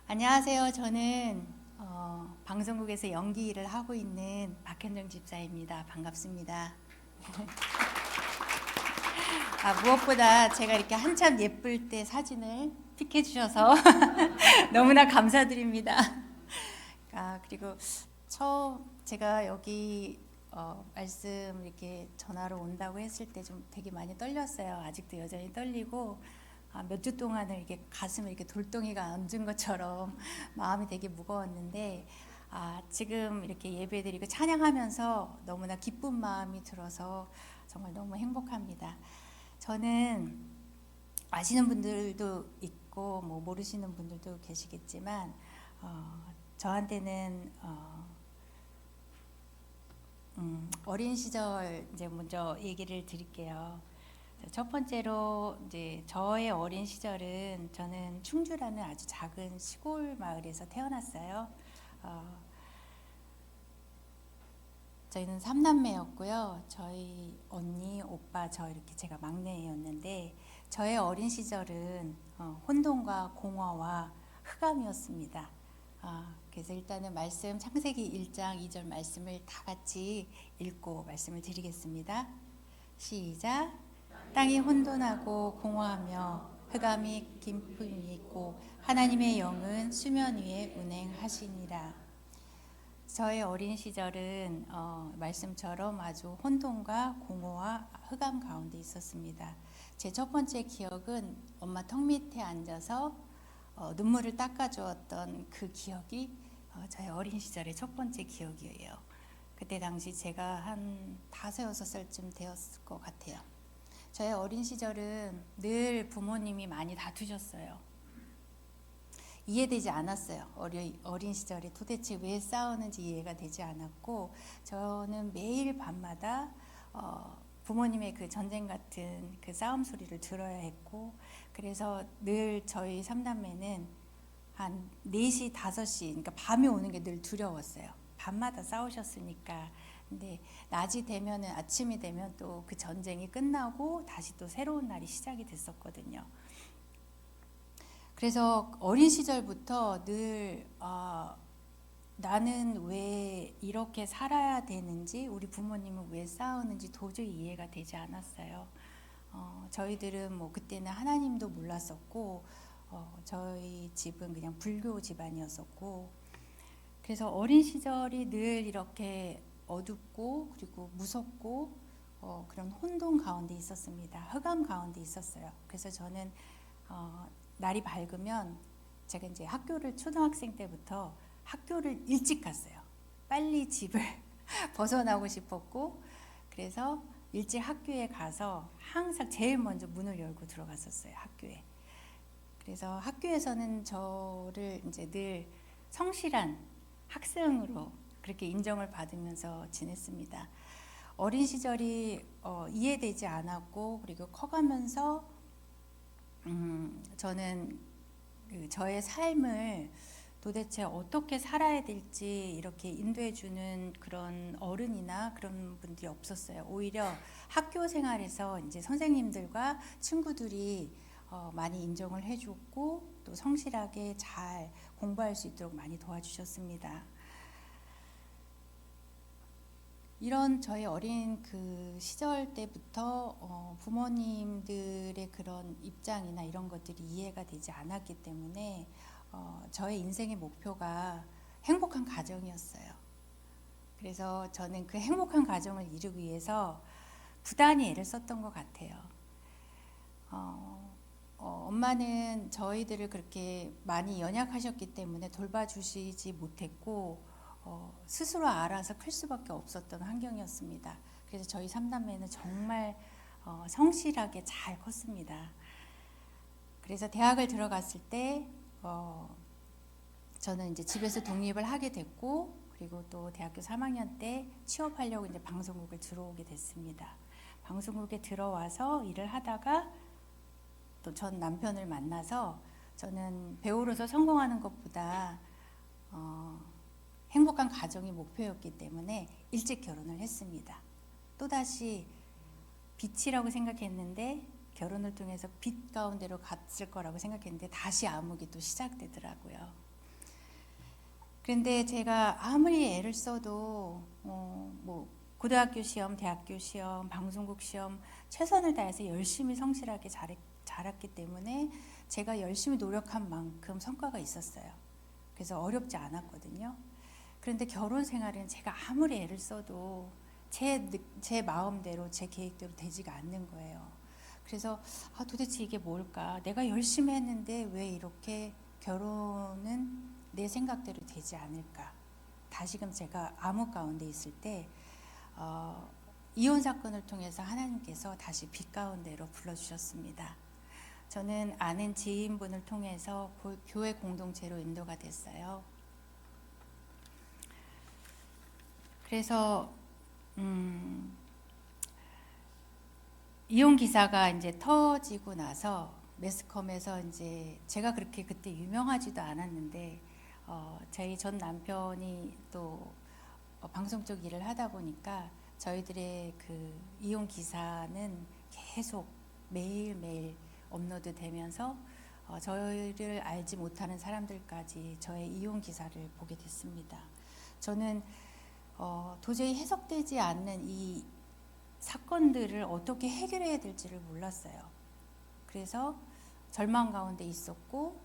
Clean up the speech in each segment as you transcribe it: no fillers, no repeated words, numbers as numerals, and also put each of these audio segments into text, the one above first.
안녕하세요. 저는 방송국에서 연기 일을 하고 있는 박현정 집사입니다. 반갑습니다. 무엇보다 제가 이렇게 한참 예쁠 때 사진을 픽해 주셔서 너무나 감사드립니다. 그리고 제가 여기 말씀 이렇게 전화로 온다고 했을 때 좀 되게 많이 떨렸어요. 아직도 여전히 떨리고 몇 주 동안을 이렇게 가슴에 이렇게 돌덩이가 얹은 것처럼 마음이 되게 무거웠는데 지금 이렇게 예배드리고 찬양하면서 너무나 기쁜 마음이 들어서 정말 너무 행복합니다. 저는 아시는 분들도 있고 뭐 모르시는 분들도 계시겠지만 저한테는 어린 시절 이제 먼저 얘기를 드릴게요. 첫 번째로 이제 저의 어린 시절은 저는 충주라는 아주 작은 시골 마을에서 태어났어요. 저희는 3남매였고요. 저희 언니, 오빠, 저 이렇게 제가 막내였는데 저의 어린 시절은 혼돈과 공허와 흑암이었습니다. 그래서 일단은 말씀 창세기 1장 2절 말씀을 다 같이 읽고 말씀을 드리겠습니다. 시작. 땅이 혼돈하고 공허하며 흑암이 깊음이 있고 하나님의 영은 수면 위에 운행하시니라. 저의 어린 시절은 말씀처럼 아주 혼돈과 공허와 흑암 가운데 있었습니다. 제 첫 번째 기억은 엄마 턱 밑에 앉아서 눈물을 닦아주었던 그 기억이 저의 어린 시절의 첫 번째 기억이에요. 그때 당시 제가 한 5, 6살쯤 되었을 것 같아요. 저의 어린 시절은 늘 부모님이 많이 다투셨어요. 이해되지 않았어요. 어린 시절에 도대체 왜 싸우는지 이해가 되지 않았고 저는 매일 밤마다 부모님의 그 전쟁 같은 그 싸움 소리를 들어야 했고 그래서 늘 저희 3남매는 한 4시, 5시 그러니까 밤이 오는 게 늘 두려웠어요. 밤마다 싸우셨으니까. 근데 낮이 되면은 아침이 되면 또 그 전쟁이 끝나고 다시 또 새로운 날이 시작이 됐었거든요. 그래서 어린 시절부터 늘 나는 왜 이렇게 살아야 되는지 우리 부모님은 왜 싸우는지 도저히 이해가 되지 않았어요. 저희들은 뭐 그때는 하나님도 몰랐었고 저희 집은 그냥 불교 집안이었었고 그래서 어린 시절이 늘 이렇게 어둡고 그리고 무섭고 그런 혼돈 가운데 있었습니다. 흑암 가운데 있었어요. 그래서 저는 날이 밝으면 제가 이제 학교를 초등학생 때부터 학교를 일찍 갔어요. 빨리 집을 벗어나고 싶었고 그래서 일찍 학교에 가서 항상 제일 먼저 문을 열고 들어갔었어요. 학교에. 그래서 학교에서는 저를 이제 늘 성실한 학생으로 그렇게 인정을 받으면서 지냈습니다. 어린 시절이 이해되지 않았고 그리고 커가면서 저는 저의 삶을 도대체 어떻게 살아야 될지 이렇게 인도해 주는 그런 어른이나 그런 분들이 없었어요. 오히려 학교 생활에서 이제 선생님들과 친구들이 많이 인정을 해줬고 또 성실하게 잘 공부할 수 있도록 많이 도와주셨습니다. 이런 저희 어린 그 시절 때부터 부모님들의 그런 입장이나 이런 것들이 이해가 되지 않았기 때문에 저의 인생의 목표가 행복한 가정이었어요. 그래서 저는 그 행복한 가정을 이루기 위해서 부단히 애를 썼던 것 같아요. 엄마는 저희들을 그렇게 많이 연약하셨기 때문에 돌봐주시지 못했고 스스로 알아서 클 수밖에 없었던 환경이었습니다. 그래서 저희 3남매는 정말 성실하게 잘 컸습니다. 그래서 대학을 들어갔을 때 저는 이제 집에서 독립을 하게 됐고 그리고 또 대학교 3학년 때 취업하려고 이제 방송국에 들어오게 됐습니다. 방송국에 들어와서 일을 하다가 또 전 남편을 만나서 저는 배우로서 성공하는 것보다 행복한 가정이 목표였기 때문에 일찍 결혼을 했습니다. 또다시 빛이라고 생각했는데 결혼을 통해서 빛 가운데로 갔을 거라고 생각했는데 다시 암흑이 또 시작되더라고요. 그런데 제가 아무리 애를 써도 뭐 고등학교 시험, 대학교 시험, 방송국 시험 최선을 다해서 열심히 성실하게 잘했기 때문에 제가 열심히 노력한 만큼 성과가 있었어요. 그래서 어렵지 않았거든요. 그런데 결혼 생활은 제가 아무리 애를 써도 제 마음대로 제 계획대로 되지가 않는 거예요. 그래서 도대체 이게 뭘까? 내가 열심히 했는데 왜 이렇게 결혼은 내 생각대로 되지 않을까? 다시금 제가 암흑 가운데 있을 때 이혼 사건을 통해서 하나님께서 다시 빛 가운데로 불러주셨습니다. 저는 아는 지인분을 통해서 교회 공동체로 인도가 됐어요. 그래서 이혼 기사가 이제 터지고 나서 매스컴에서 이제 제가 그렇게 그때 유명하지도 않았는데 저희 전 남편이 또 방송 쪽 일을 하다 보니까 저희들의 그 이혼 기사는 계속 매일매일 업로드 되면서 저희를 알지 못하는 사람들까지 저의 이혼 기사를 보게 됐습니다. 저는 도저히 해석되지 않는 이 사건들을 어떻게 해결해야 될지를 몰랐어요. 그래서 절망 가운데 있었고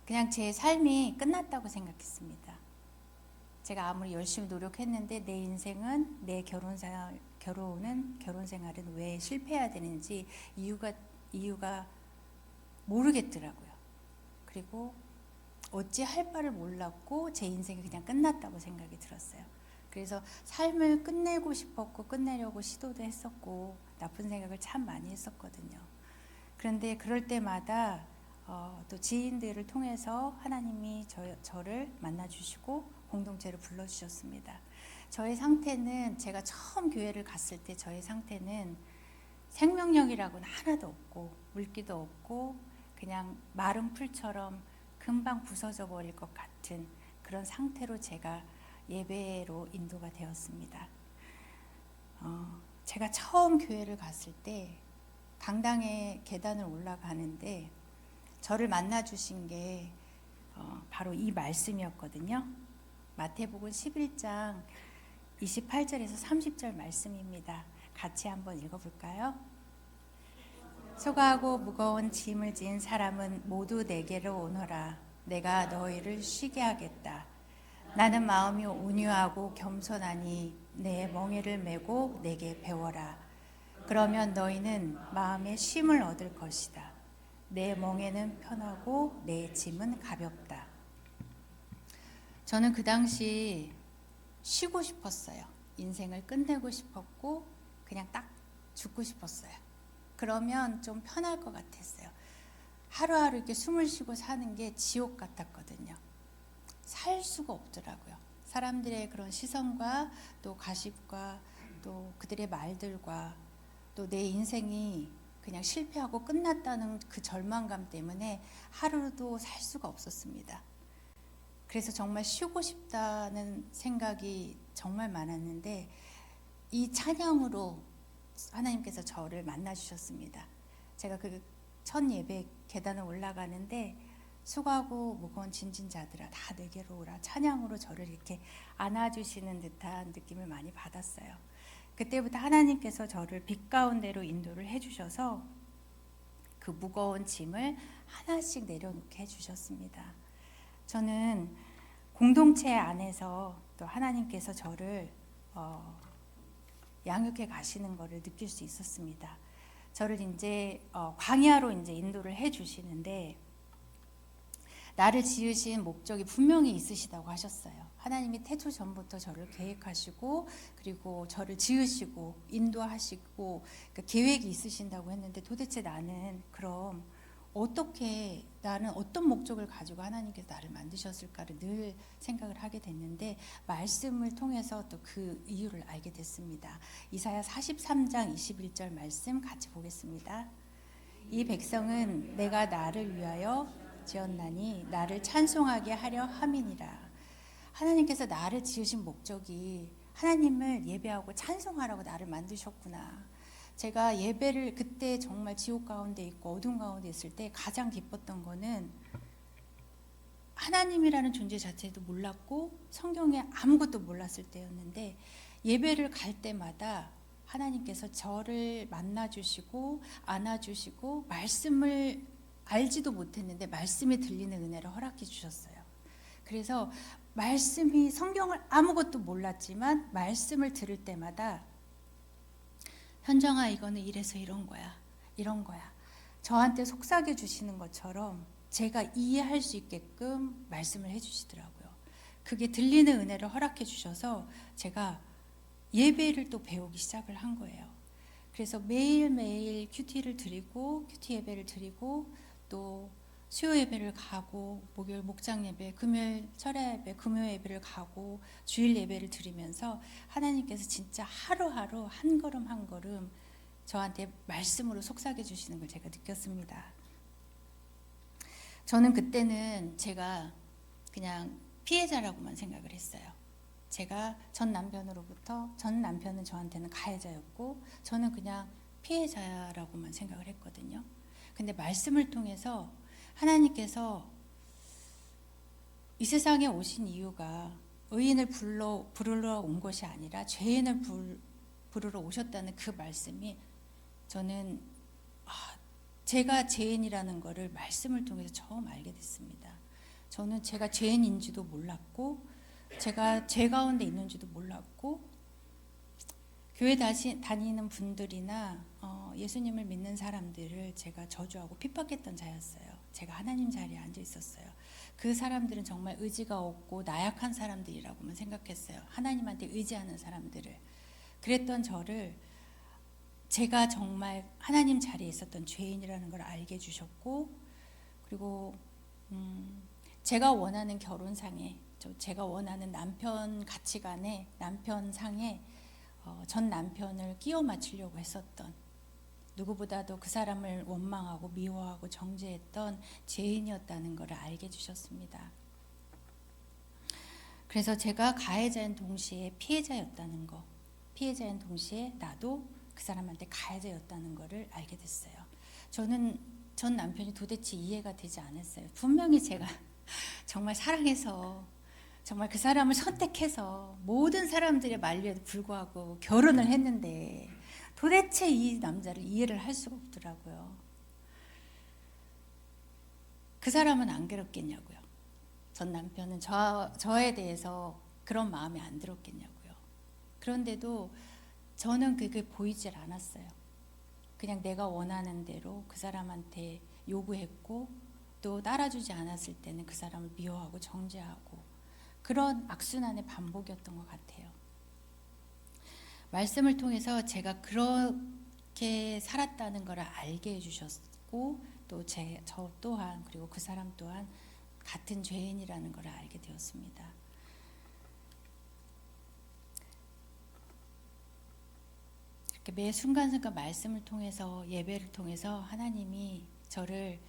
그냥 제 삶이 끝났다고 생각했습니다. 제가 아무리 열심히 노력했는데 내 인생은 내 결혼 생활은 왜 실패해야 되는지 이유가 모르겠더라고요. 그리고 어찌 할 바를 몰랐고 제 인생이 그냥 끝났다고 생각이 들었어요. 그래서 삶을 끝내고 싶었고 끝내려고 시도도 했었고 나쁜 생각을 참 많이 했었거든요. 그런데 그럴 때마다 또 지인들을 통해서 하나님이 저를 만나주시고 공동체를 불러주셨습니다. 저의 상태는 제가 처음 교회를 갔을 때 저의 상태는 생명력이라고는 하나도 없고 물기도 없고 그냥 마른 풀처럼 금방 부서져 버릴 것 같은 그런 상태로 제가 예배로 인도가 되었습니다. 제가 처음 교회를 갔을 때 강당에 계단을 올라가는데 저를 만나 주신 게 바로 이 말씀이었거든요. 마태복음 11장 28절에서 30절 말씀입니다. 같이 한번 읽어볼까요? 수고하고 무거운 짐을 진 사람은 모두 내게로 오너라. 내가 너희를 쉬게 하겠다. 나는 마음이 온유하고 겸손하니 내 멍에를 메고 내게 배워라. 그러면 너희는 마음의 쉼을 얻을 것이다. 내 멍에는 편하고 내 짐은 가볍다. 저는 그 당시 쉬고 싶었어요. 인생을 끝내고 싶었고 그냥 딱 죽고 싶었어요. 그러면 좀 편할 것 같았어요. 하루하루 이렇게 숨을 쉬고 사는 게 지옥 같았거든요. 살 수가 없더라고요. 사람들의 그런 시선과 또 가십과 또 그들의 말들과 또 내 인생이 그냥 실패하고 끝났다는 그 절망감 때문에 하루도 살 수가 없었습니다. 그래서 정말 쉬고 싶다는 생각이 정말 많았는데 이 찬양으로 하나님께서 저를 만나 주셨습니다. 제가 그 첫 예배 계단을 올라가는데 수고하고 무거운 짐진 자들아 다 내게로 오라 찬양으로 저를 이렇게 안아주시는 듯한 느낌을 많이 받았어요. 그때부터 하나님께서 저를 빛 가운데로 인도를 해주셔서 그 무거운 짐을 하나씩 내려놓게 해주셨습니다. 저는 공동체 안에서 또 하나님께서 저를 양육해 가시는 것을 느낄 수 있었습니다. 저를 이제 광야로 이제 인도를 해주시는데 나를 지으신 목적이 분명히 있으시다고 하셨어요. 하나님이 태초 전부터 저를 계획하시고 그리고 저를 지으시고 인도하시고 그러니까 계획이 있으신다고 했는데 도대체 나는 그럼 어떻게 나는 어떤 목적을 가지고 하나님께서 나를 만드셨을까를 늘 생각을 하게 됐는데 말씀을 통해서 또 그 이유를 알게 됐습니다. 이사야 43장 21절 말씀 같이 보겠습니다. 이 백성은 내가 나를 위하여 지었나니 나를 찬송하게 하려 함이니라. 하나님께서 나를 지으신 목적이 하나님을 예배하고 찬송하라고 나를 만드셨구나. 제가 예배를 그때 정말 지옥 가운데 있고 어둠 가운데 있을 때 가장 기뻤던 거는 하나님이라는 존재 자체도 몰랐고 성경에 아무것도 몰랐을 때였는데 예배를 갈 때마다 하나님께서 저를 만나주시고 안아주시고 말씀을 알지도 못했는데 말씀이 들리는 은혜를 허락해 주셨어요. 그래서 말씀이 성경을 아무것도 몰랐지만 말씀을 들을 때마다 현정아 이거는 이래서 이런 거야. 이런 거야. 저한테 속삭여 주시는 것처럼 제가 이해할 수 있게끔 말씀을 해주시더라고요. 그게 들리는 은혜를 허락해 주셔서 제가 예배를 또 배우기 시작을 한 거예요. 그래서 매일매일 큐티를 드리고 큐티 예배를 드리고 또 수요 예배를 가고 목요일 목장 예배, 금요일 철야 예배, 금요 예배를 가고 주일 예배를 드리면서 하나님께서 진짜 하루하루 한 걸음 한 걸음 저한테 말씀으로 속삭여 주시는 걸 제가 느꼈습니다. 저는 그때는 제가 그냥 피해자라고만 생각을 했어요. 제가 전 남편은 저한테는 가해자였고 저는 그냥 피해자라고만 생각을 했거든요. 근데 말씀을 통해서 하나님께서 이 세상에 오신 이유가 의인을 부르러 온 것이 아니라 죄인을 부르러 오셨다는 그 말씀이 저는 제가 죄인이라는 것을 말씀을 통해서 처음 알게 됐습니다. 저는 제가 죄인인지도 몰랐고 제가 죄 가운데 있는지도 몰랐고 교회 다니는 분들이나 예수님을 믿는 사람들을 제가 저주하고 핍박했던 자였어요. 제가 하나님 자리에 앉아 있었어요. 그 사람들은 정말 의지가 없고 나약한 사람들이라고만 생각했어요. 하나님한테 의지하는 사람들을. 그랬던 저를 제가 정말 하나님 자리에 있었던 죄인이라는 걸 알게 해주셨고 그리고 제가 원하는 결혼상에 제가 원하는 남편 가치관에 남편상에 전 남편을 끼워 맞추려고 했었던 누구보다도 그 사람을 원망하고 미워하고 정죄했던 죄인이었다는 것을 알게 해주셨습니다. 그래서 제가 가해자인 동시에 피해자였다는 거, 피해자인 동시에 나도 그 사람한테 가해자였다는 것을 알게 됐어요. 저는 전 남편이 도대체 이해가 되지 않았어요. 분명히 제가 정말 사랑해서 정말 그 사람을 선택해서 모든 사람들의 만류에도 불구하고 결혼을 했는데 도대체 이 남자를 이해를 할 수가 없더라고요. 그 사람은 안 괴롭겠냐고요. 전 남편은 저에 대해서 그런 마음이 안 들었겠냐고요. 그런데도 저는 그게 보이질 않았어요. 그냥 내가 원하는 대로 그 사람한테 요구했고 또 따라주지 않았을 때는 그 사람을 미워하고 정죄하고 그런 악순환의 반복이었던 것 같아요. 말씀을 통해서 제가 그렇게 살았다는 것을 알게 해주셨고 또 저 또한 그리고 그 사람 또한 같은 죄인이라는 것을 알게 되었습니다. 이렇게 매 순간순간 말씀을 통해서 예배를 통해서 하나님이 저를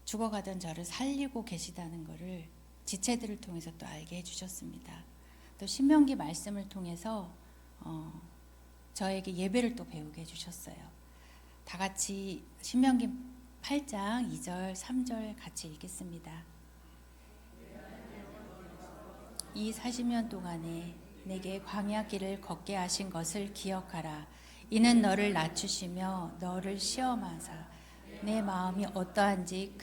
죽어가던 저를 살리고 계시다는 것을 지체들을 통해서 또 알게 해주셨습니다. 또 신명기 말씀을 통해서 저에게 예배를 또 배우게 해주셨어요. 다 같이 신명기 8장 2절 3절 같이 읽겠습니다. 이 40년 동안에 내게 광야 길을 걷게 하신 것을 기억하라. 이는 너를 낮추시며 너를 시험하사 내 마음이 어떠한지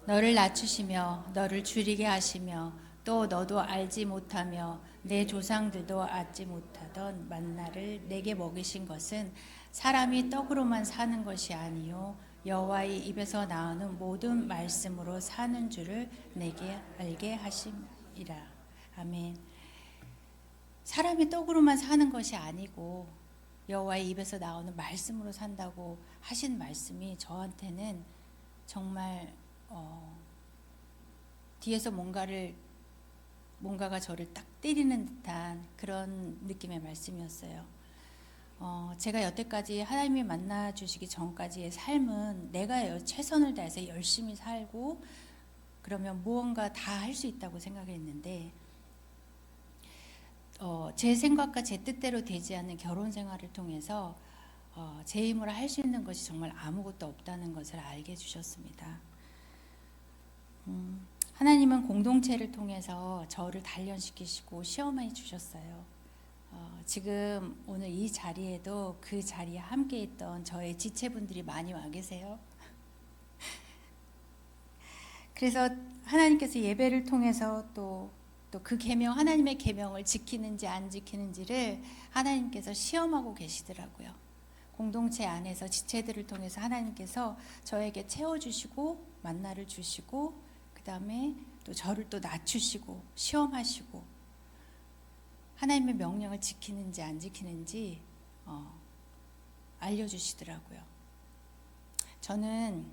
너를 낮추시며 너를 줄이게 하시며 또 너도 알지 못하며 내 조상들도 알지 못하던 만나를 내게 먹이신 것은 사람이 떡으로만 사는 것이 아니요 여호와의 입에서 나오는 모든 말씀으로 사는 줄을 내게 알게 하심이라. 아멘. 사람이 떡으로만 사는 것이 아니고 여호와의 입에서 나오는 말씀으로 산다고 하신 말씀이 저한테는 정말 뒤에서 뭔가가 저를 딱 때리는 듯한 그런 느낌의 말씀이었어요. 제가 여태까지 하나님이 만나 주시기 전까지의 삶은 내가 최선을 다해서 열심히 살고 그러면 무언가 다 할 수 있다고 생각했는데 제 생각과 제 뜻대로 되지 않는 결혼 생활을 통해서 제 힘으로 할 수 있는 것이 정말 아무것도 없다는 것을 알게 해주셨습니다. 하나님은 공동체를 통해서 저를 단련시키시고 시험해 주셨어요. 지금 오늘 이 자리에도 그 자리에 함께 있던 저의 지체분들이 많이 와 계세요. 그래서 하나님께서 예배를 통해서 또 그 계명, 하나님의 계명을 지키는지 안 지키는지를 하나님께서 시험하고 계시더라고요. 공동체 안에서 지체들을 통해서 하나님께서 저에게 채워주시고 만나를 주시고 그 다음에 또 저를 또 낮추시고 시험하시고 하나님의 명령을 지키는지 안 지키는지 알려주시더라고요. 저는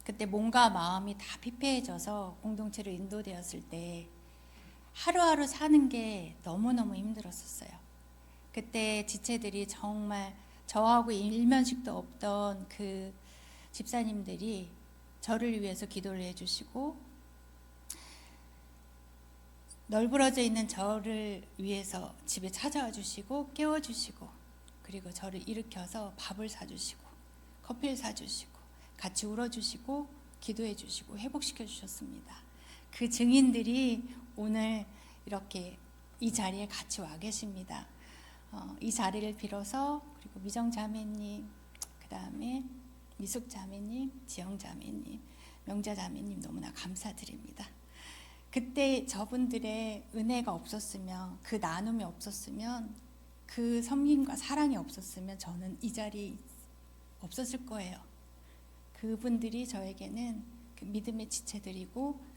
그때 몸과 마음이 다 피폐해져서 공동체로 인도되었을 때 하루하루 사는 게 너무너무 힘들었었어요. 그때 지체들이 정말 저하고 일면식도 없던 그 집사님들이 저를 위해서 기도를 해주시고 널브러져 있는 저를 위해서 집에 찾아와 주시고 깨워주시고 그리고 저를 일으켜서 밥을 사주시고 커피를 사주시고 같이 울어주시고 기도해 주시고 회복시켜 주셨습니다. 그 증인들이 오늘 이렇게 이 자리에 같이 와 계십니다. 이 자리를 빌어서 그리고 미정 자매님, 그 다음에 미숙 자매님, 지영 자매님, 명자 자매님 너무나 감사드립니다. 그때 저분들의 은혜가 없었으면, 그 나눔이 없었으면, 그 섬김과 사랑이 없었으면 저는 이 자리에 없었을 거예요. 그분들이 저에게는 그 믿음의 지체들이고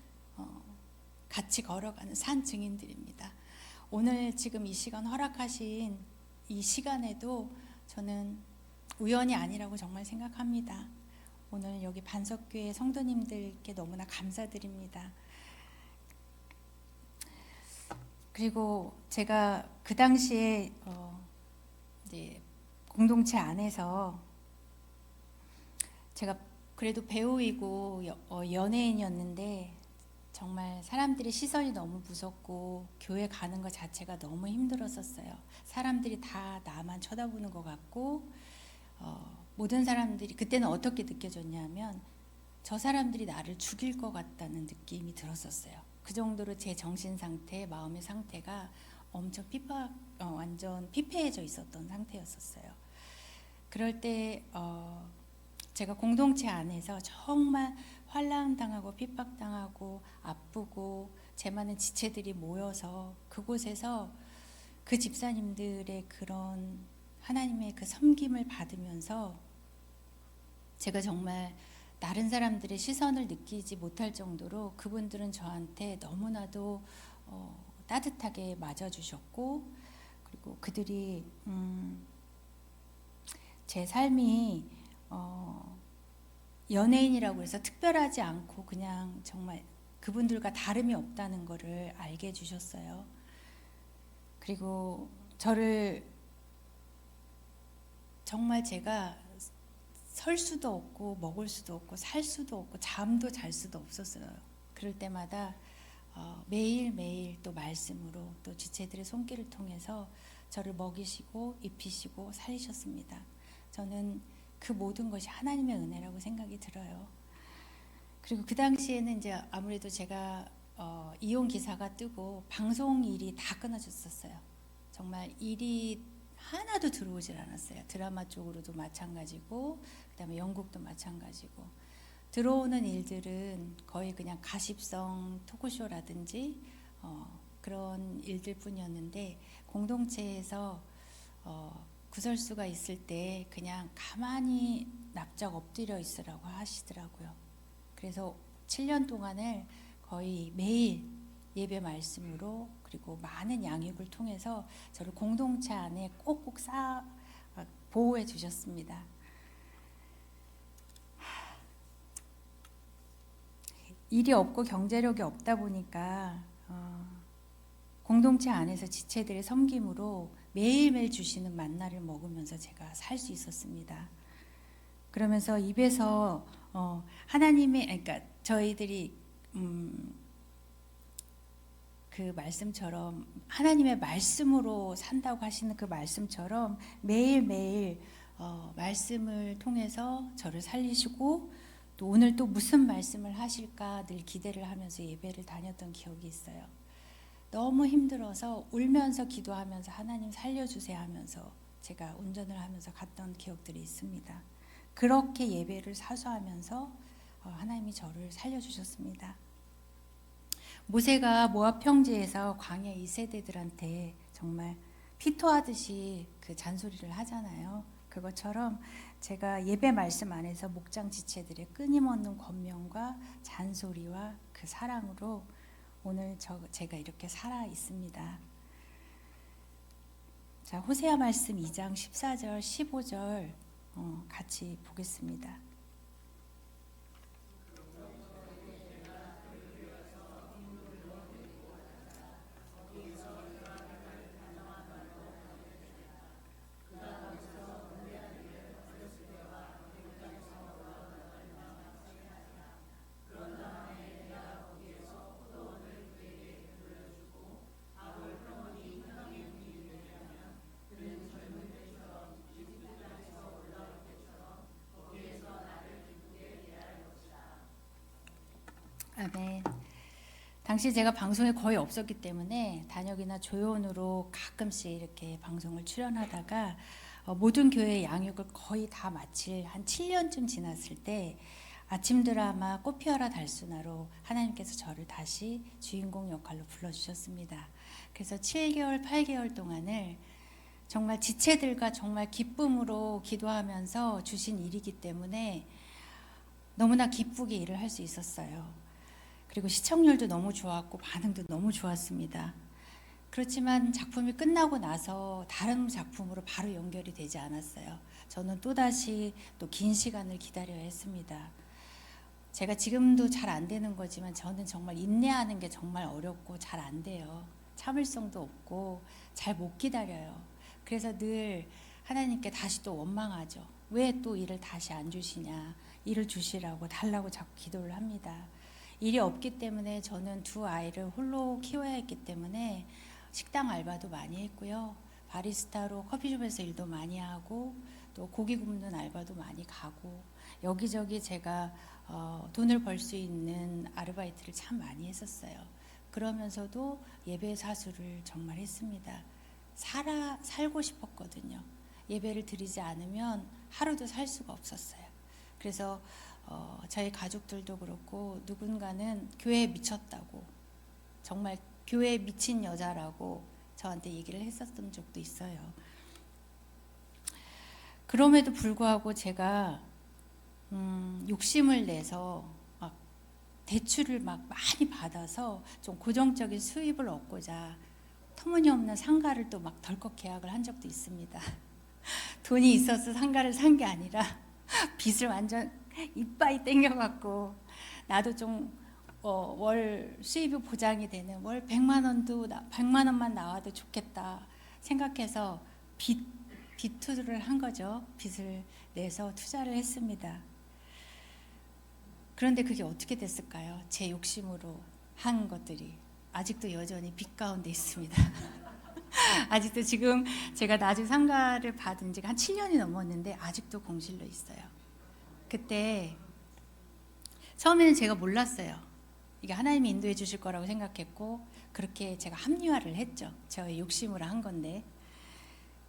같이 걸어가는 산 증인들입니다. 오늘 지금 이 시간 허락하신 이 시간에도 저는 우연이 아니라고 정말 생각합니다. 오늘 여기 반석교회 성도님들께 너무나 감사드립니다. 그리고 제가 그 당시에 이제 공동체 안에서 제가 그래도 배우이고 연예인이었는데 정말 사람들의 시선이 너무 무섭고 교회 가는 것 자체가 너무 힘들었었어요. 사람들이 다 나만 쳐다보는 것 같고 모든 사람들이 그때는 어떻게 느껴졌냐면 저 사람들이 나를 죽일 것 같다는 느낌이 들었었어요. 그 정도로 제 정신 상태, 마음의 상태가 엄청 완전 피폐해져 있었던 상태였었어요. 그럴 때 제가 공동체 안에서 정말 환난당하고 핍박당하고 아프고 제 많은 지체들이 모여서 그곳에서 그 집사님들의 그런 하나님의 그 섬김을 받으면서 제가 정말 다른 사람들의 시선을 느끼지 못할 정도로 그분들은 저한테 너무나도 따뜻하게 맞아주셨고 그리고 그들이 제 삶이 연예인이라고 해서 특별하지 않고 그냥 정말 그분들과 다름이 없다는 것을 알게 해주셨어요. 그리고 저를 정말 제가 설 수도 없고 먹을 수도 없고 살 수도 없고 잠도 잘 수도 없었어요. 그럴 때마다 매일매일 또 말씀으로 또 지체들의 손길을 통해서 저를 먹이시고 입히시고 살리셨습니다. 저는 그 모든 것이 하나님의 은혜라고 생각이 들어요. 그리고 그 당시에는 이제 아무래도 제가 이혼 기사가 뜨고 방송 일이 다 끊어졌었어요. 정말 일이 하나도 들어오질 않았어요. 드라마 쪽으로도 마찬가지고 그다음에 연극도 마찬가지고 들어오는 일들은 거의 그냥 가십성 토크쇼라든지 그런 일들 뿐이었는데 공동체에서 구설수가 있을 때 그냥 가만히 납작 엎드려 있으라고 하시더라고요. 그래서 7년 동안을 거의 매일 예배 말씀으로 그리고 많은 양육을 통해서 저를 공동체 안에 꼭꼭 보호해 주셨습니다. 일이 없고 경제력이 없다 보니까 공동체 안에서 지체들의 섬김으로 매일매일 주시는 만나를 먹으면서 제가 살 수 있었습니다. 그러면서 입에서 하나님의 그러니까 저희들이 그 말씀처럼 하나님의 말씀으로 산다고 하시는 그 말씀처럼 매일매일 말씀을 통해서 저를 살리시고 또 오늘 또 무슨 말씀을 하실까 늘 기대를 하면서 예배를 다녔던 기억이 있어요. 너무 힘들어서 울면서 기도하면서 하나님 살려주세요 하면서 제가 운전을 하면서 갔던 기억들이 있습니다. 그렇게 예배를 사수하면서 하나님이 저를 살려주셨습니다. 모세가 모압 평지에서 광야 2세대들한테 정말 피토하듯이 그 잔소리를 하잖아요. 그것처럼 제가 예배 말씀 안에서 목장 지체들의 끊임없는 권면과 잔소리와 그 사랑으로 오늘 제가 이렇게 살아 있습니다. 자, 호세아 말씀 2장 14절 15절 같이 보겠습니다. 아멘. 당시 제가 방송에 거의 없었기 때문에 단역이나 조연으로 가끔씩 이렇게 방송을 출연하다가 모든 교회 양육을 거의 다 마칠 한 7년쯤 지났을 때 아침 드라마 꽃피어라 달수나로 하나님께서 저를 다시 주인공 역할로 불러주셨습니다. 그래서 7개월, 8개월 동안을 정말 지체들과 정말 기쁨으로 기도하면서 주신 일이기 때문에 너무나 기쁘게 일을 할 수 있었어요. 그리고 시청률도 너무 좋았고 반응도 너무 좋았습니다. 그렇지만 작품이 끝나고 나서 다른 작품으로 바로 연결이 되지 않았어요. 저는 또다시 또 긴 시간을 기다려야 했습니다. 제가 지금도 잘 안 되는 거지만 저는 정말 인내하는 게 정말 어렵고 잘 안 돼요. 참을성도 없고 잘 못 기다려요. 그래서 늘 하나님께 다시 또 원망하죠. 왜 또 일을 다시 안 주시냐. 일을 주시라고 달라고 자꾸 기도를 합니다. 일이 없기 때문에 저는 두 아이를 홀로 키워야 했기 때문에 식당 알바도 많이 했고요. 바리스타로 커피숍에서 일도 많이 하고 또 고기 굽는 알바도 많이 가고 여기저기 제가 돈을 벌 수 있는 아르바이트를 참 많이 했었어요. 그러면서도 예배 사수를 정말 했습니다. 살고 싶었거든요. 예배를 드리지 않으면 하루도 살 수가 없었어요. 그래서 저희 가족들도 그렇고 누군가는 교회에 미쳤다고 정말 교회에 미친 여자라고 저한테 얘기를 했었던 적도 있어요. 그럼에도 불구하고 제가 욕심을 내서 막 대출을 막 많이 받아서 좀 고정적인 수입을 얻고자 터무니없는 상가를 또 막 덜컥 계약을 한 적도 있습니다. 돈이 있어서 상가를 산 게 아니라 빚을 완전 이빠이 땡겨갖고 나도 좀 월 수입이 보장이 되는 월 100만 원만 나와도 좋겠다 생각해서 빚투를 한 거죠. 빚을 내서 투자를 했습니다. 그런데 그게 어떻게 됐을까요? 제 욕심으로 한 것들이 아직도 여전히 빚 가운데 있습니다. 아직도 지금 제가 나주 상가를 받은 지가 한 7년이 넘었는데 아직도 공실로 있어요. 그때 처음에는 제가 몰랐어요. 이게 하나님이 인도해 주실 거라고 생각했고 그렇게 제가 합리화를 했죠. 저의 욕심으로 한 건데.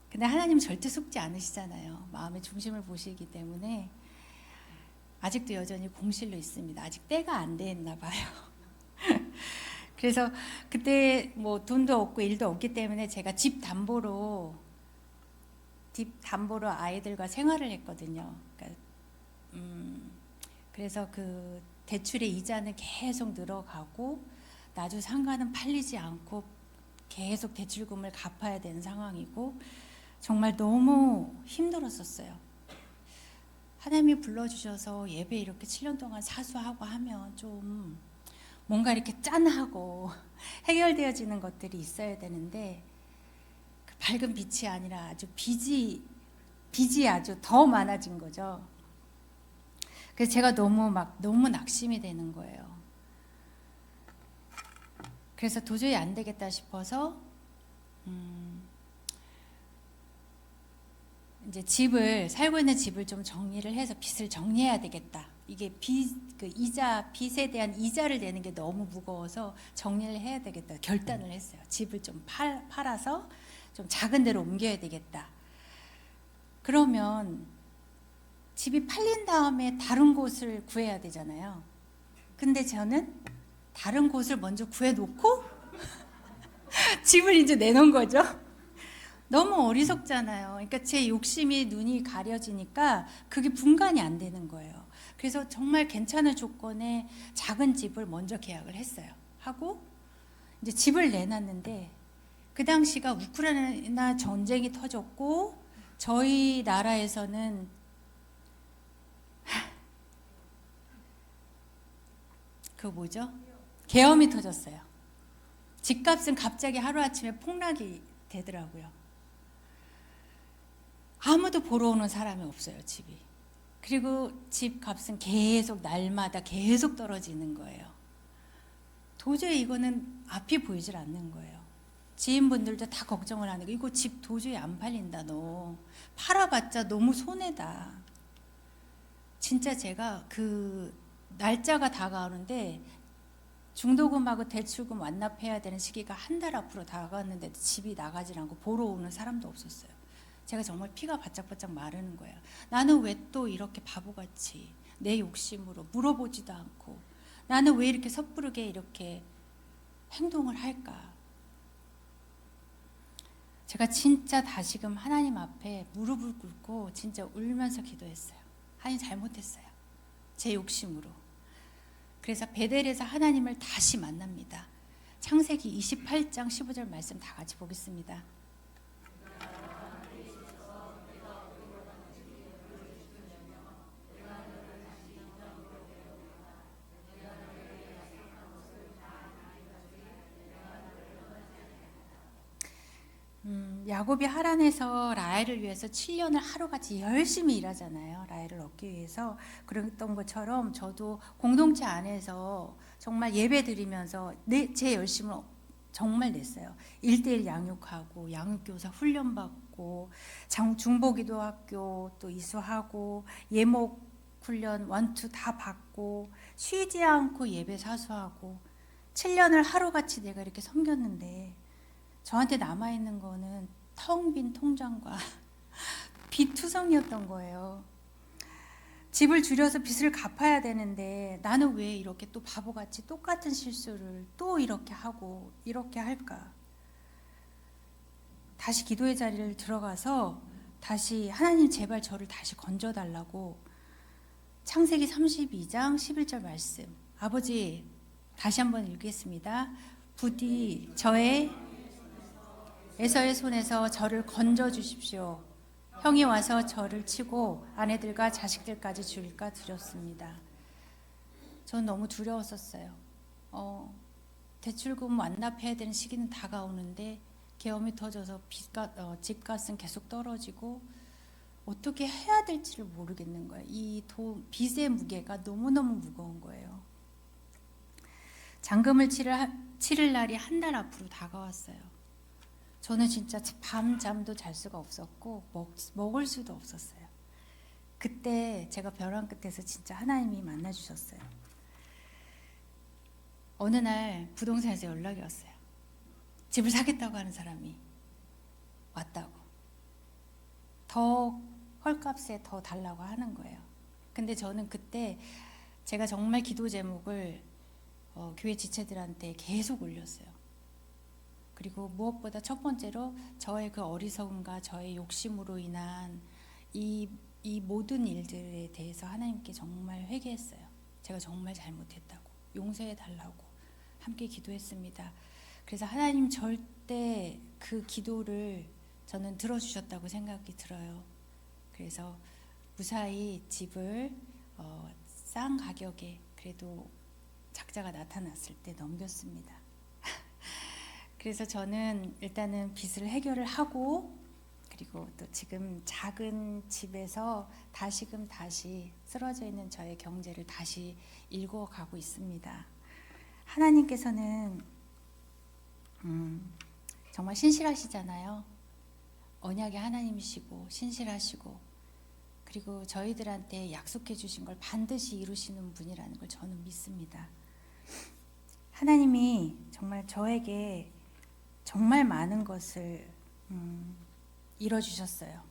근데 하나님은 절대 속지 않으시잖아요. 마음의 중심을 보시기 때문에 아직도 여전히 공실로 있습니다. 아직 때가 안 됐나 봐요. 그래서 그때 뭐 돈도 없고 일도 없기 때문에 제가 집 담보로 아이들과 생활을 했거든요. 그러니까 그래서 그 대출의 이자는 계속 늘어가고 나주 상가는 팔리지 않고 계속 대출금을 갚아야 되는 상황이고 정말 너무 힘들었었어요. 하나님이 불러주셔서 예배 이렇게 7년 동안 사수하고 하면 좀 뭔가 이렇게 짠하고 해결되어지는 것들이 있어야 되는데 그 밝은 빛이 아니라 아주 빚이 아주 더 많아진 거죠. 그래서 제가 너무 낙심이 되는 거예요. 그래서 도저히 안 되겠다 싶어서 이제 살고 있는 집을 좀 정리를 해서 빚을 정리해야 되겠다. 이게 빚에 대한 이자를 내는 게 너무 무거워서 정리를 해야 되겠다 결단을 했어요. 집을 좀 팔아서 좀 작은 데로 옮겨야 되겠다. 그러면 집이 팔린 다음에 다른 곳을 구해야 되잖아요. 근데 저는 다른 곳을 먼저 구해놓고 집을 이제 내놓은 거죠. 너무 어리석잖아요. 그러니까 제 욕심이 눈이 가려지니까 그게 분간이 안 되는 거예요. 그래서 정말 괜찮은 조건의 작은 집을 먼저 계약을 했어요. 하고 이제 집을 내놨는데 그 당시가 우크라이나 전쟁이 터졌고 저희 나라에서는 계엄이 터졌어요. 집값은 갑자기 하루아침에 폭락이 되더라고요. 아무도 보러 오는 사람이 없어요, 집이. 그리고 집값은 계속 날마다 계속 떨어지는 거예요. 도저히 이거는 앞이 보이질 않는 거예요. 지인분들도 다 걱정을 하는 거예요. 이거 집 도저히 안 팔린다, 너. 팔아봤자 너무 손해다. 진짜 제가 그 날짜가 다가오는데 중도금하고 대출금 완납해야 되는 시기가 한 달 앞으로 다가왔는데 집이 나가질 않고 보러 오는 사람도 없었어요. 제가 정말 피가 바짝바짝 마르는 거예요. 나는 왜 또 이렇게 바보같이 내 욕심으로 물어보지도 않고 나는 왜 이렇게 섣부르게 이렇게 행동을 할까? 제가 진짜 다시금 하나님 앞에 무릎을 꿇고 진짜 울면서 기도했어요. 하나님 잘못했어요. 제 욕심으로. 그래서 베델에서 하나님을 다시 만납니다. 창세기 28장 15절 말씀 다 같이 보겠습니다. 야곱이 하란에서 라헬을 위해서 7년을 하루같이 열심히 일하잖아요. 라헬을 얻기 위해서. 그랬던 것처럼 저도 공동체 안에서 정말 예배 드리면서 제 열심을 정말 냈어요. 1:1 양육하고 양육교사 훈련받고 중보기도 학교 또 이수하고 예목 훈련 1, 2 다 받고 쉬지 않고 예배 사수하고 7년을 하루같이 내가 이렇게 섬겼는데 저한테 남아있는 거는 텅 빈 통장과 빚투성이었던 거예요. 집을 줄여서 빚을 갚아야 되는데 나는 왜 이렇게 또 바보같이 똑같은 실수를 또 이렇게 하고 이렇게 할까? 다시 기도의 자리를 들어가서 다시 하나님 제발 저를 다시 건져달라고 창세기 32장 11절 말씀 아버지 다시 한번 읽겠습니다. 부디 저의 에서의 손에서 저를 건져 주십시오. 형이 와서 저를 치고 아내들과 자식들까지 죽일까 두렵습니다. 전 너무 두려웠었어요. 대출금 완납해야 되는 시기는 다가오는데 계엄이 터져서 집값은 계속 떨어지고 어떻게 해야 될지를 모르겠는 거예요. 이 빚의 무게가 너무너무 무거운 거예요. 잔금을 치를 날이 한 달 앞으로 다가왔어요. 저는 진짜 밤잠도 잘 수가 없었고 먹을 수도 없었어요. 그때 제가 벼랑 끝에서 진짜 하나님이 만나주셨어요. 어느 날 부동산에서 연락이 왔어요. 집을 사겠다고 하는 사람이 왔다고. 더 헐값에 더 달라고 하는 거예요. 근데 저는 그때 제가 정말 기도 제목을 교회 지체들한테 계속 올렸어요. 그리고 무엇보다 첫 번째로 저의 그 어리석음과 저의 욕심으로 인한 이 모든 일들에 대해서 하나님께 정말 회개했어요. 제가 정말 잘못했다고 용서해 달라고 함께 기도했습니다. 그래서 하나님 절대 그 기도를 저는 들어주셨다고 생각이 들어요. 그래서 무사히 집을 싼 가격에 그래도 작자가 나타났을 때 넘겼습니다. 그래서 저는 일단은 빚을 해결을 하고 그리고 또 지금 작은 집에서 다시금 다시 쓰러져 있는 저의 경제를 다시 읽어가고 있습니다. 하나님께서는 정말 신실하시잖아요. 언약의 하나님이시고 신실하시고, 그리고 저희들한테 약속해 주신 걸 반드시 이루시는 분이라는 걸 저는 믿습니다. 하나님이 정말 저에게 정말 많은 것을 이뤄주셨어요.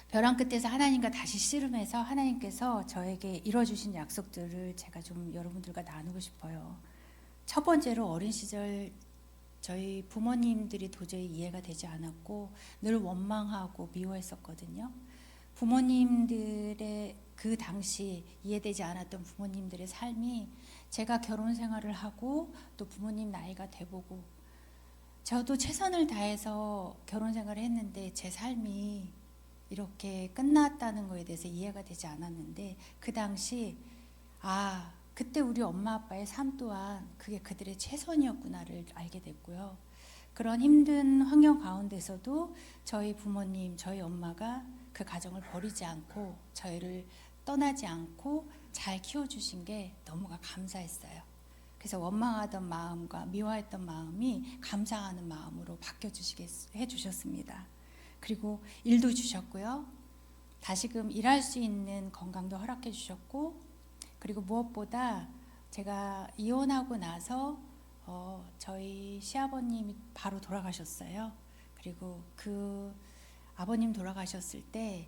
벼랑 끝에서 하나님과 다시 씨름해서 하나님께서 저에게 이뤄주신 약속들을 제가 좀 여러분들과 나누고 싶어요. 첫 번째로 어린 시절 저희 부모님들이 도저히 이해가 되지 않았고 늘 원망하고 미워했었거든요. 부모님들의 그 당시 이해되지 않았던 부모님들의 삶이 제가 결혼 생활을 하고 또 부모님 나이가 돼보고 저도 최선을 다해서 결혼 생활을 했는데 제 삶이 이렇게 끝났다는 거에 대해서 이해가 되지 않았는데, 그 당시 그때 우리 엄마 아빠의 삶 또한 그게 그들의 최선이었구나를 알게 됐고요. 그런 힘든 환경 가운데서도 저희 부모님, 저희 엄마가 그 가정을 버리지 않고 저희를 떠나지 않고 잘 키워주신 게 너무가 감사했어요. 그래서 원망하던 마음과 미워했던 마음이 감사하는 마음으로 바뀌어주시게 해주셨습니다. 그리고 일도 주셨고요. 다시금 일할 수 있는 건강도 허락해 주셨고, 그리고 무엇보다 제가 이혼하고 나서 저희 시아버님이 바로 돌아가셨어요. 그리고 그 아버님 돌아가셨을 때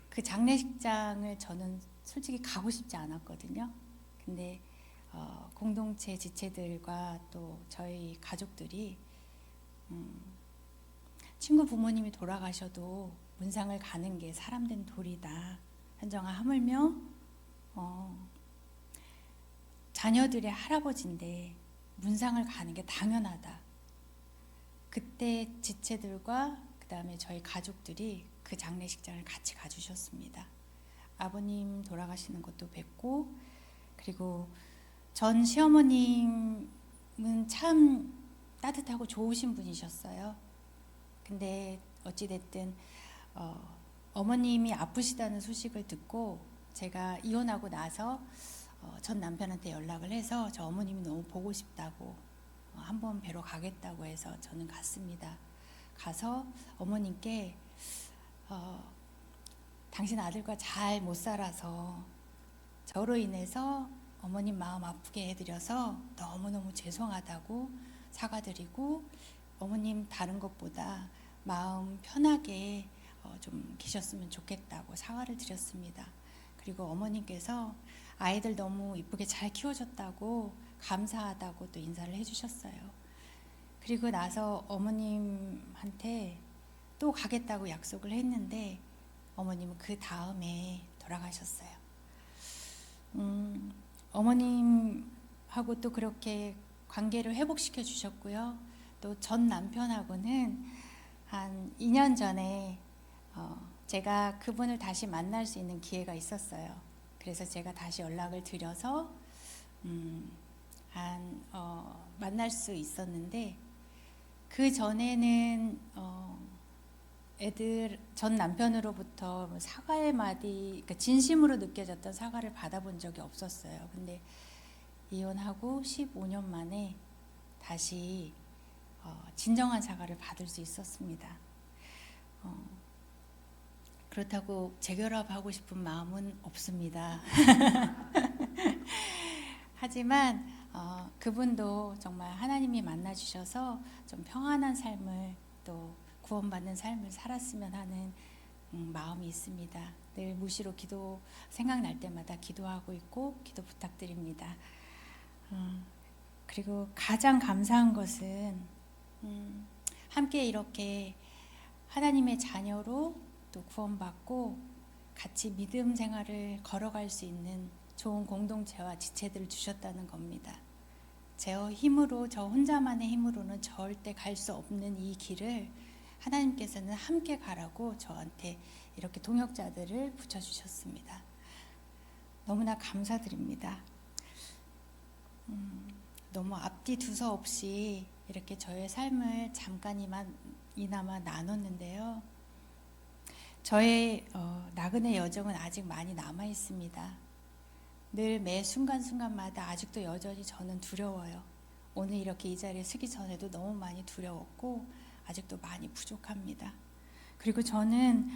그 장례식장을 저는 솔직히 가고 싶지 않았거든요. 근데 공동체 지체들과 또 저희 가족들이 친구 부모님이 돌아가셔도 문상을 가는 게 사람된 도리다. 현정아, 하물며 자녀들의 할아버지인데 문상을 가는 게 당연하다. 그때 지체들과 그 다음에 저희 가족들이 그 장례식장을 같이 가주셨습니다. 아버님 돌아가시는 것도 뵙고, 그리고 전 시어머님은 참 따뜻하고 좋으신 분이셨어요. 근데 어찌됐든 어머님이 아프시다는 소식을 듣고 제가 이혼하고 나서 전 남편한테 연락을 해서 저 어머님이 너무 보고 싶다고 한번 뵈러 가겠다고 해서 저는 갔습니다. 가서 어머님께 당신 아들과 잘 못 살아서 저로 인해서 어머님 마음 아프게 해드려서 너무너무 죄송하다고 사과드리고, 어머님 다른 것보다 마음 편하게 좀 계셨으면 좋겠다고 사과를 드렸습니다. 그리고 어머님께서 아이들 너무 이쁘게 잘 키워줬다고 감사하다고 또 인사를 해주셨어요. 그리고 나서 어머님한테 또 가겠다고 약속을 했는데 어머님은 그 다음에 돌아가셨어요. 어머님하고 또 그렇게 관계를 회복시켜 주셨고요. 또 전 남편하고는 한 2년 전에 제가 그분을 다시 만날 수 있는 기회가 있었어요. 그래서 제가 다시 연락을 드려서 만날 수 있었는데, 그 전에는 전 남편으로부터 사과의 마디, 그러니까 진심으로 느껴졌던 사과를 받아본 적이 없었어요. 근데 이혼하고 15년 만에 다시 진정한 사과를 받을 수 있었습니다. 그렇다고 재결합하고 싶은 마음은 없습니다. 하지만 그분도 정말 하나님이 만나주셔서 좀 평안한 삶을, 또 구원받는 삶을 살았으면 하는 마음이 있습니다. 늘 무시로 기도 생각날 때마다 기도하고 있고 기도 부탁드립니다. 그리고 가장 감사한 것은 함께 이렇게 하나님의 자녀로 또 구원받고 같이 믿음 생활을 걸어갈 수 있는 좋은 공동체와 지체들을 주셨다는 겁니다. 제 힘으로, 저 혼자만의 힘으로는 절대 갈 수 없는 이 길을 하나님께서는 함께 가라고 저한테 이렇게 동역자들을 붙여주셨습니다. 너무나 감사드립니다. 너무 앞뒤 두서 없이 이렇게 저의 삶을 잠깐이나마 나눴는데요. 저의 나그네 여정은 아직 많이 남아 있습니다. 늘 매 순간순간마다 아직도 여전히 저는 두려워요. 오늘 이렇게 이 자리에 서기 전에도 너무 많이 두려웠고 아직도 많이 부족합니다. 그리고 저는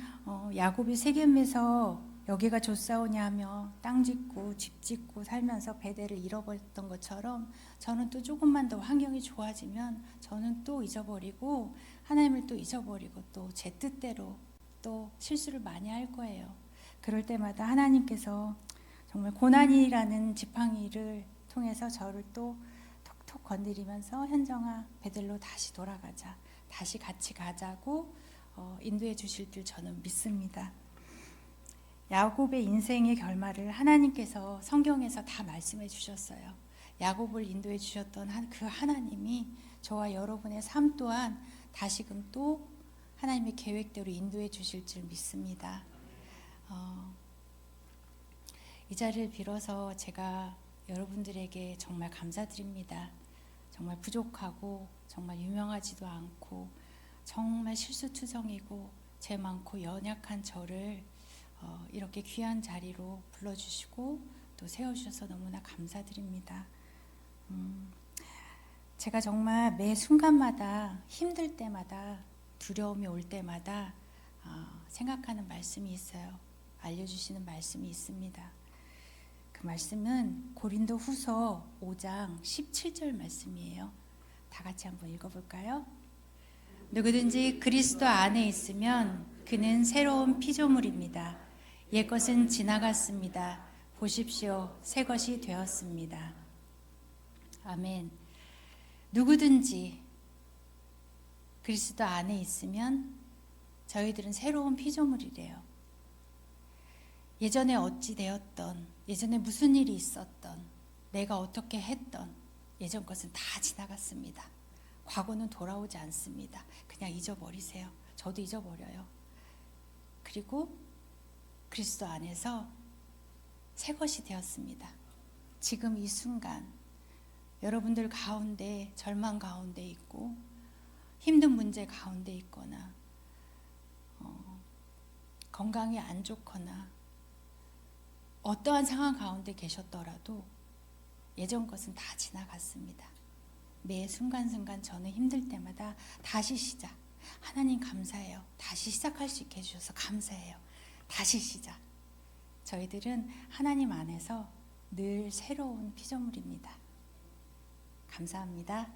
야곱이 세겜에서 여기가 좋사오냐 하며 땅 짓고 집 짓고 살면서 베델을 잃어버렸던 것처럼 저는 또 조금만 더 환경이 좋아지면 저는 또 잊어버리고 하나님을 또 잊어버리고 또 제 뜻대로 또 실수를 많이 할 거예요. 그럴 때마다 하나님께서 정말 고난이라는 지팡이를 통해서 저를 또 톡톡 건드리면서 현정아 베델로 다시 돌아가자, 다시 같이 가자고 인도해 주실 줄 저는 믿습니다. 야곱의 인생의 결말을 하나님께서 성경에서 다 말씀해 주셨어요. 야곱을 인도해 주셨던 그 하나님이 저와 여러분의 삶 또한 다시금 또 하나님의 계획대로 인도해 주실 줄 믿습니다. 이 자리를 빌어서 제가 여러분들에게 정말 감사드립니다. 정말 부족하고 정말 유명하지도 않고 정말 실수투성이고 죄 많고 연약한 저를 이렇게 귀한 자리로 불러주시고 또 세워주셔서 너무나 감사드립니다. 제가 정말 매 순간마다 힘들 때마다 두려움이 올 때마다 생각하는 말씀이 있어요. 알려주시는 말씀이 있습니다. 그 말씀은 고린도 후서 5장 17절 말씀이에요. 다 같이 한번 읽어볼까요? 누구든지 그리스도 안에 있으면 그는 새로운 피조물입니다. 옛것은 지나갔습니다. 보십시오, 새 것이 되었습니다. 아멘. 누구든지 그리스도 안에 있으면 저희들은 새로운 피조물이래요. 예전에 어찌 되었던, 예전에 무슨 일이 있었던, 내가 어떻게 했던 예전 것은 다 지나갔습니다. 과거는 돌아오지 않습니다. 그냥 잊어버리세요. 저도 잊어버려요. 그리고 그리스도 안에서 새 것이 되었습니다. 지금 이 순간 여러분들 가운데 절망 가운데 있고 힘든 문제 가운데 있거나 건강이 안 좋거나 어떠한 상황 가운데 계셨더라도 예전 것은 다 지나갔습니다. 매 순간순간 저는 힘들 때마다 다시 시작. 하나님 감사해요. 다시 시작할 수 있게 해주셔서 감사해요. 다시 시작. 저희들은 하나님 안에서 늘 새로운 피조물입니다. 감사합니다.